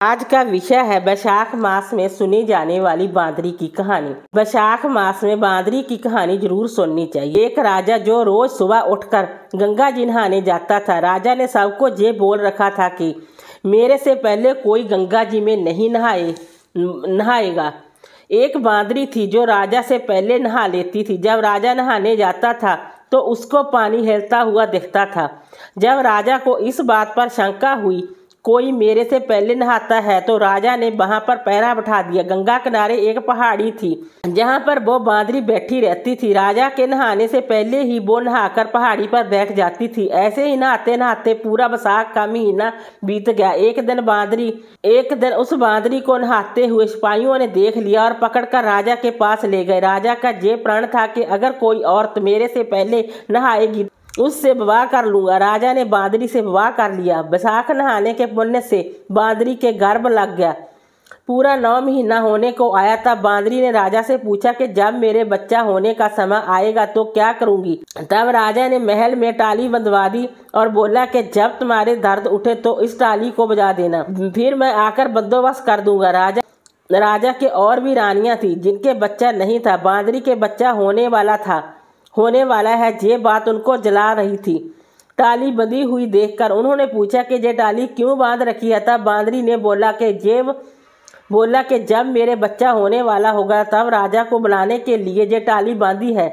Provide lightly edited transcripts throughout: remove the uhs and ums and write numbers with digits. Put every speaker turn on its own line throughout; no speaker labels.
आज का विषय है वैशाख मास में सुनी जाने वाली बांदरी की कहानी। वैशाख मास में बांदरी की कहानी जरूर सुननी चाहिए। एक राजा जो रोज सुबह उठकर गंगा जी नहाने जाता था। राजा ने सबको ये बोल रखा था कि मेरे से पहले कोई गंगा जी में नहीं नहाएगा। एक बांदरी थी जो राजा से पहले नहा लेती थी। जब राजा नहाने जाता था तो उसको पानी हिलता हुआ दिखता था। जब राजा को इस बात पर शंका हुई कोई मेरे से पहले नहाता है तो राजा ने वहां पर पहरा बैठा दिया। गंगा किनारे एक पहाड़ी थी जहां पर वो बांदरी बैठी रहती थी। राजा के नहाने से पहले ही वो नहाकर पहाड़ी पर बैठ जाती थी। ऐसे ही नहाते नहाते पूरा वैशाख का महीना बीत गया। एक दिन उस बांदरी को नहाते हुए सिपाहियों ने देख लिया और पकड़कर राजा के पास ले गए। राजा का ये प्रण था कि अगर कोई औरत मेरे से पहले नहाएगी उससे विवाह कर लूंगा। राजा ने बांदरी से विवाह कर लिया। वैशाख नहाने के पुण्य से बांदरी के गर्भ लग गया। पूरा 9 महीना होने को आया। तब बांदरी ने राजा से पूछा कि जब मेरे बच्चा होने का समय आएगा तो क्या करूंगी। तब राजा ने महल में टाली बंधवा दी और बोला कि जब तुम्हारे दर्द उठे तो इस टाली को बजा देना, फिर मैं आकर बंदोबस्त कर दूंगा। राजा के और भी रानियां थी जिनके बच्चा नहीं था। बांदरी के बच्चा होने वाला है ये बात उनको जला रही थी। टाली बंधी हुई देखकर उन्होंने पूछा कि ये टाली क्यों बांध रखी है। तब बांदरी ने बोला कि जब मेरे बच्चा होने वाला होगा तब राजा को बुलाने के लिए ये टाली बांधी है।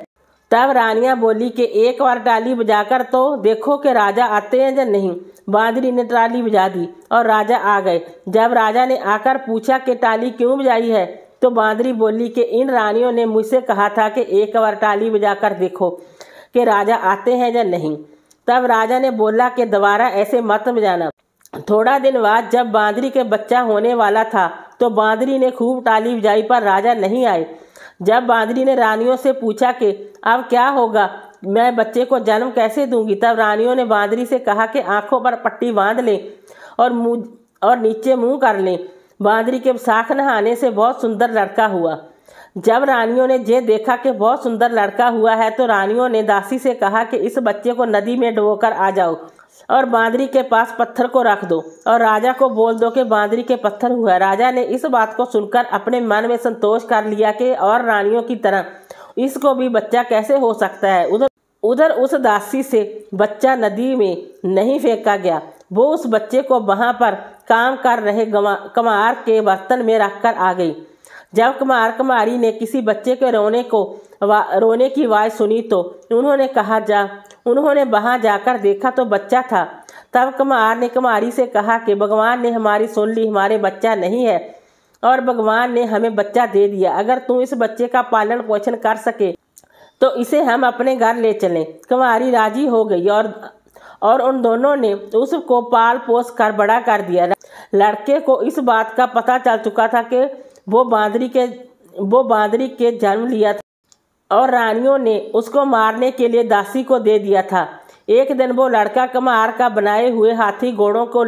तब रानियां बोली कि एक बार टाली बजाकर तो देखो कि राजा आते हैं या नहीं। बांदरी ने टाली बजा दी और राजा आ गए। जब राजा ने आकर पूछा कि टाली क्यों बजाई है तो बांदरी बोली कि इन रानियों ने मुझसे कहा था कि एक बार टाली बजाकर देखो कि राजा आते हैं या नहीं। तब राजा ने बोला कि दोबारा ऐसे मत बजाना। थोड़ा दिन बाद जब बांदरी के बच्चा होने वाला था तो बांदरी ने खूब टाली बजाई पर राजा नहीं आए। जब बांदरी ने रानियों से पूछा कि अब क्या होगा, मैं बच्चे को जन्म कैसे दूंगी। तब रानियों ने बांदरी से कहा कि आंखों पर पट्टी बांध लें और नीचे मुंह कर लें। बांदरी के वैशाख नहाने से बहुत सुंदर लड़का हुआ। जब रानियों ने ये देखा कि बहुत सुंदर लड़का हुआ है तो रानियों ने दासी से कहा कि इस बच्चे को नदी में डुबोकर आ जाओ और बांदरी के पास पत्थर को रख दो और राजा को बोल दो कि बांदरी के पत्थर हुआ। राजा ने इस बात को सुनकर अपने मन में संतोष कर लिया कि और रानियों की तरह इसको भी बच्चा कैसे हो सकता है। उधर उस दासी से बच्चा नदी में नहीं फेंका गया। वो उस बच्चे को वहां पर काम कर रहे कमार के बर्तन में रखकर आ गई। जब कमारी ने किसी बच्चे के रोने की आवाज़ सुनी तो उन्होंने वहां जाकर देखा तो बच्चा था। तब कमार ने कमारी से कहा कि भगवान ने हमारी सुन ली, हमारे बच्चा नहीं है और भगवान ने हमें बच्चा दे दिया। अगर तू इस बच्चे का पालन पोषण कर सके तो इसे हम अपने घर ले चलें। कमारी राजी हो गई और उन दोनों ने उसको पाल पोस कर बड़ा कर दिया। लड़के को इस बात का पता चल चुका था कि वो बांदरी के जन्म लिया था और रानियों ने उसको मारने के लिए दासी को दे दिया था। एक दिन वो लड़का कमार का बनाए हुए हाथी घोड़ों को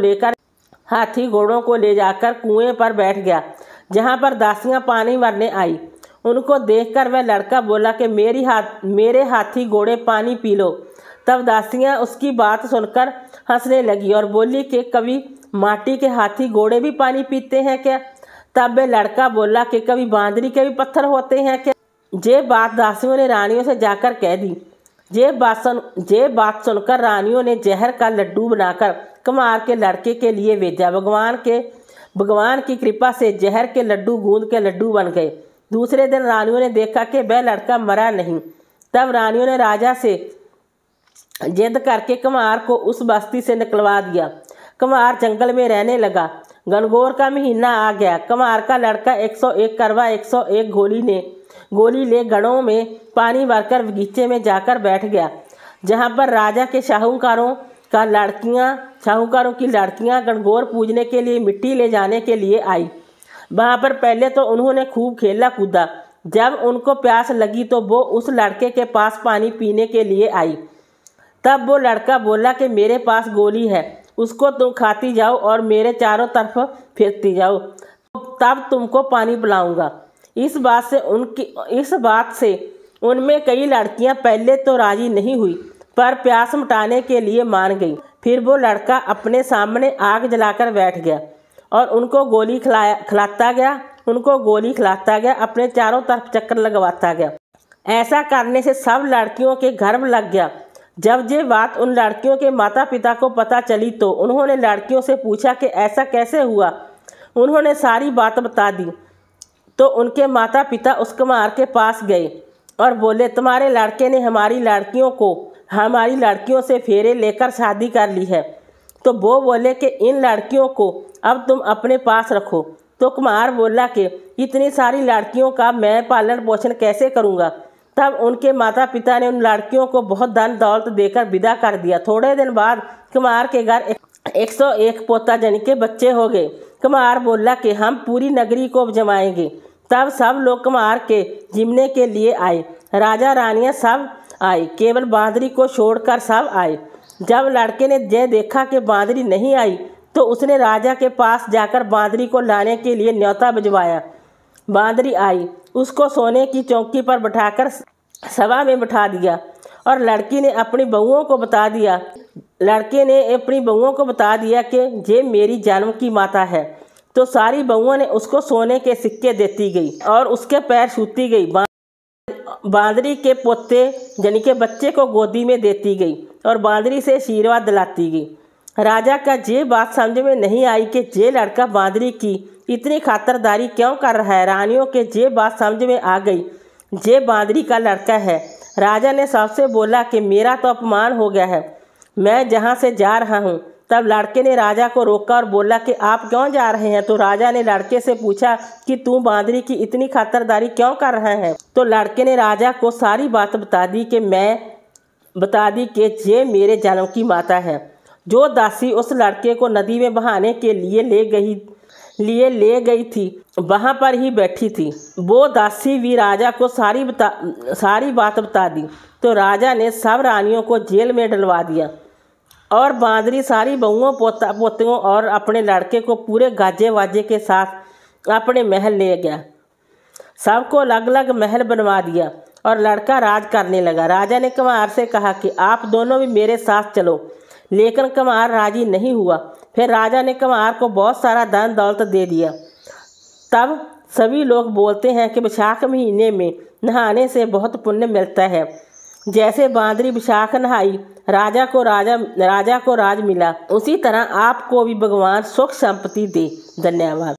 ले जाकर कुएं पर बैठ गया जहां पर दासियां पानी भरने आई। उनको देखकर वह लड़का बोला कि मेरे हाथी घोड़े पानी पी लो। तब दासियां उसकी बात सुनकर हंसने लगी और बोली कि कभी माटी के हाथी घोड़े भी पानी पीते हैं क्या। तब वह लड़का बोला कि कभी बांदरी के भी पत्थर होते हैं क्या। ये बात दासियों ने रानियों से जाकर कह दी। ये बात सुनकर रानियों ने जहर का लड्डू बनाकर कमार के लड़के के लिए भेजा। भगवान की कृपा से जहर के लड्डू गूंद के लड्डू बन गए। दूसरे दिन रानियों ने देखा कि वह लड़का मरा नहीं। तब रानियों ने राजा से जिद करके कमार को उस बस्ती से निकलवा दिया। कमार जंगल में रहने लगा। गणगौर का महीना आ गया। कमार का लड़का 101 करवा 101 गोली ले गढ़ों में पानी भरकर बगीचे में जाकर बैठ गया जहां पर राजा के शाहूकारों की लड़कियां गणगौर पूजने के लिए मिट्टी ले जाने के लिए आई। वहां पर पहले तो उन्होंने खूब खेला कूदा। जब उनको प्यास लगी तो वो उस लड़के के पास पानी पीने के लिए आई। तब वो लड़का बोला कि मेरे पास गोली है, उसको तुम खाती जाओ और मेरे चारों तरफ फेंकती जाओ, तब तुमको पानी पिलाऊंगा। इस बात से उनमें कई लड़कियां पहले तो राजी नहीं हुई पर प्यास मिटाने के लिए मान गई। फिर वो लड़का अपने सामने आग जलाकर बैठ गया और उनको गोली खिलाता गया, अपने चारों तरफ चक्कर लगवाता गया। ऐसा करने से सब लड़कियों के गर्भ लग गया। जब ये बात उन लड़कियों के माता पिता को पता चली तो उन्होंने लड़कियों से पूछा कि ऐसा कैसे हुआ। उन्होंने सारी बात बता दी तो उनके माता पिता उस कुम्हार के पास गए और बोले, तुम्हारे लड़के ने हमारी लड़कियों से फेरे लेकर शादी कर ली है। तो वो बोले कि इन लड़कियों को अब तुम अपने पास रखो। तो कुम्हार बोला कि इतनी सारी लड़कियों का मैं पालन पोषण कैसे करूँगा। तब उनके माता पिता ने उन लड़कियों को बहुत धन दौलत देकर विदा कर दिया। थोड़े दिन बाद कुम्हार के घर 101 पोता जन के बच्चे हो गए। कुम्हार बोला कि हम पूरी नगरी को जमाएंगे। तब सब लोग कुम्हार के जिमने के लिए आए। राजा रानियां सब आए, केवल बांदरी को छोड़कर सब आए। जब लड़के ने ये देखा कि बांदरी नहीं आई तो उसने राजा के पास जाकर बांदरी को लाने के लिए न्योता भिजवाया। बांदरी आई, उसको सोने की चौकी पर बैठाकर सभा में बैठा दिया और लड़के ने अपनी बहुओं को बता दिया कि ये मेरी जन्म की माता है। तो सारी बहुओं ने उसको सोने के सिक्के देती गई और उसके पैर छूती गई। बांदरी के पोते यानी के बच्चे को गोदी में देती गई और बांदरी से आशीर्वाद दिलाती गई। राजा का ये बात समझ में नहीं आई कि ये लड़का बांदरी की इतनी खातिरदारी क्यों कर रहा है। रानियों के ये बात समझ में आ गई, ये बांदरी का लड़का है। राजा ने सबसे बोला कि मेरा तो अपमान हो गया है, मैं जहाँ से जा रहा हूँ। तब लड़के ने राजा को रोका और बोला कि आप क्यों जा रहे हैं। तो राजा ने लड़के से पूछा कि तू बांदरी की इतनी खातिरदारी क्यों कर रहा है। तो लड़के ने राजा को सारी बात बता दी कि ये मेरे जन्म की माता है। जो दासी उस लड़के को नदी में बहाने के लिए ले गई थी वहाँ पर ही बैठी थी। वो दासी भी राजा को सारी बात बता दी। तो राजा ने सब रानियों को जेल में डलवा दिया और बांदरी सारी बहुओं पोतियों और अपने लड़के को पूरे गाजे वाजे के साथ अपने महल ले गया। सबको अलग अलग महल बनवा दिया और लड़का राज करने लगा। राजा ने कुम्हार से कहा कि आप दोनों भी मेरे साथ चलो, लेकिन कुम्हार राजी नहीं हुआ। फिर राजा ने कुम्हार को बहुत सारा धन दौलत दे दिया। तब सभी लोग बोलते हैं कि विशाख महीने में नहाने से बहुत पुण्य मिलता है। जैसे बांदरी विशाख नहाई, राजा को राज मिला, उसी तरह आपको भी भगवान सुख संपत्ति दे। धन्यवाद।